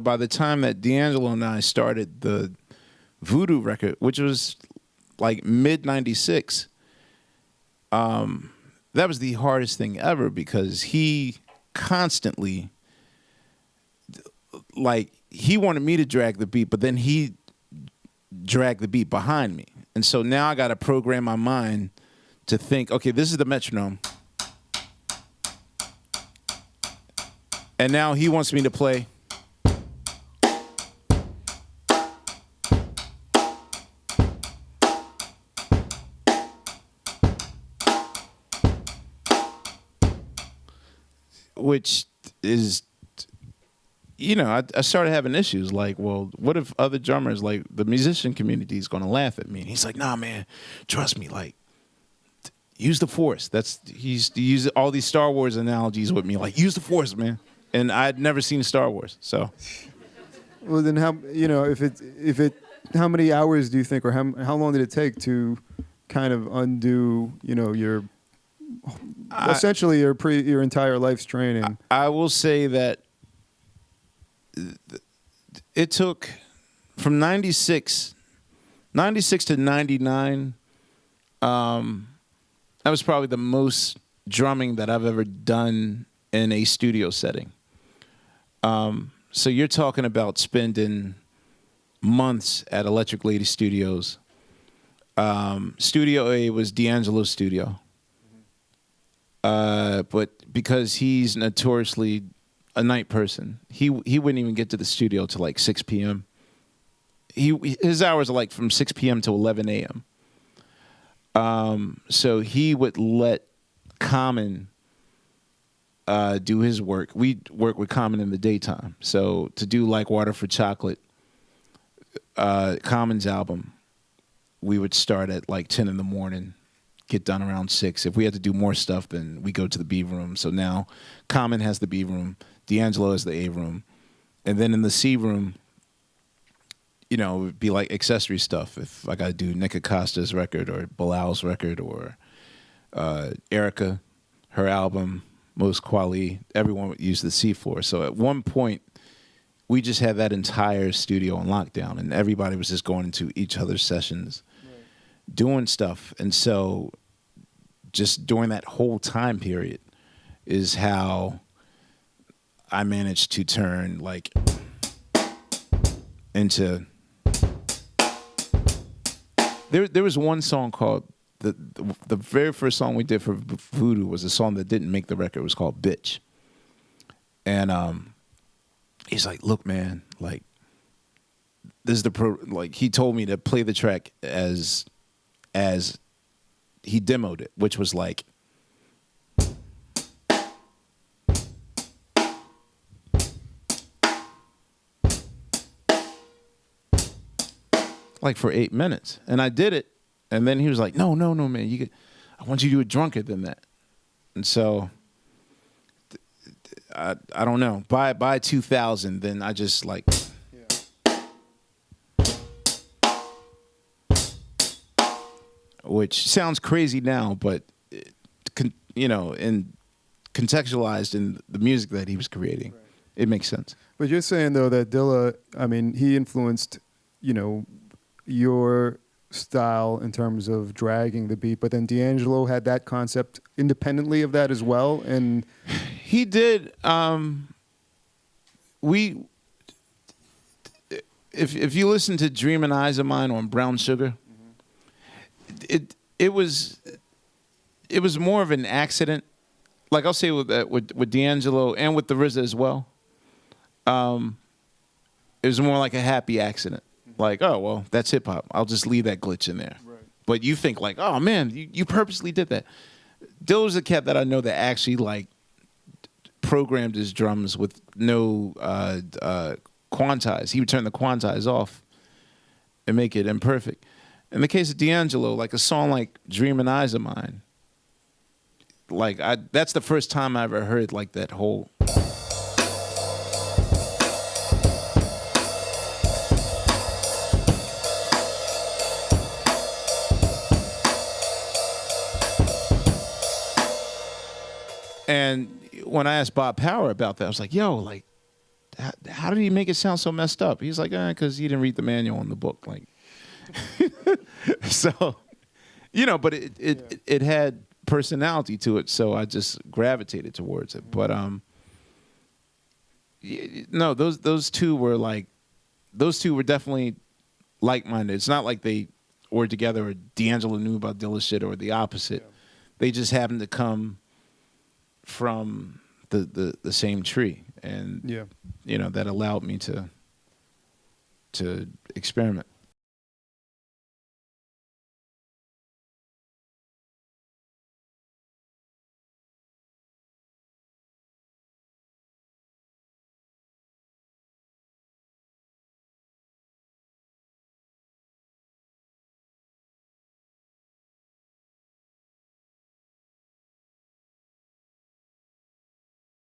by the time that D'Angelo and I started the Voodoo record, which was like mid '96, that was the hardest thing ever because he constantly, like, he wanted me to drag the beat, but then he dragged the beat behind me. And so now I got to program my mind to think, okay, this is the metronome. And now he wants me to play. Which is, I started having issues. Like, well, what if other drummers, like the musician community, is going to laugh at me? And he's like, nah, man, trust me. Like, use the Force. He's used all these Star Wars analogies with me. Like, use the Force, man. And I'd never seen Star Wars, so. Well, then how many hours do you think, or how long did it take to kind of undo, your essentially your entire life's training? I will say that it took from 96 to 99. That was probably the most drumming that I've ever done in a studio setting. So you're talking about spending months at Electric Lady Studios. Studio A was D'Angelo's studio. But because he's notoriously a night person, he wouldn't even get to the studio till like 6 p.m. His hours are like from 6 p.m. to 11 a.m. So he would let Common do his work. We work with Common in the daytime. So to do like Water for Chocolate, Common's album, we would start at like 10 in the morning, get done around 6. If we had to do more stuff, then we go to the B room. So now Common has the B room, D'Angelo has the A room. And then in the C room, it would be like accessory stuff. If I got to do Nick Acosta's record or Bilal's record or Erica, her album, Most Quali, everyone would use the C floor. So at one point, we just had that entire studio on lockdown, and everybody was just going into each other's sessions, doing stuff. And so just during that whole time period is how I managed to turn like into... There was one song called, the very first song we did for Voodoo was a song that didn't make the record. It was called Bitch. And he's like, look, man, like, this is he told me to play the track as he demoed it, which was like, for 8 minutes. And I did it. And then he was like, no, man, I want you to do it drunker than that. And so I don't know. By 2000, then I just like... Which sounds crazy now, but, and contextualized in the music that he was creating, it makes sense. But you're saying, though, that Dilla, he influenced, your style in terms of dragging the beat, but then D'Angelo had that concept independently of that as well, and he did. If you listen to "Dreamin' Eyes of Mine" on Brown Sugar, it was more of an accident. Like I'll say with D'Angelo and with the RZA as well. It was more like a happy accident. Like, oh, well, that's hip-hop. I'll just leave that glitch in there. Right. But you think like, oh, man, you purposely did that. Dilla's a cat that I know that actually, like, programmed his drums with no quantize. He would turn the quantize off and make it imperfect. In the case of D'Angelo, like a song like Dreamin' Eyes of Mine, like, that's the first time I ever heard, like, that whole... And when I asked Bob Power about that, I was like, yo, like, how did he make it sound so messed up? He's like, because he didn't read the manual in the book. Like, so, but it had personality to it, so I just gravitated towards it. But no, those two were definitely like-minded. It's not like they were together or D'Angelo knew about Dilla's shit or the opposite. Yeah. They just happened to come from the same tree, and that allowed me to experiment.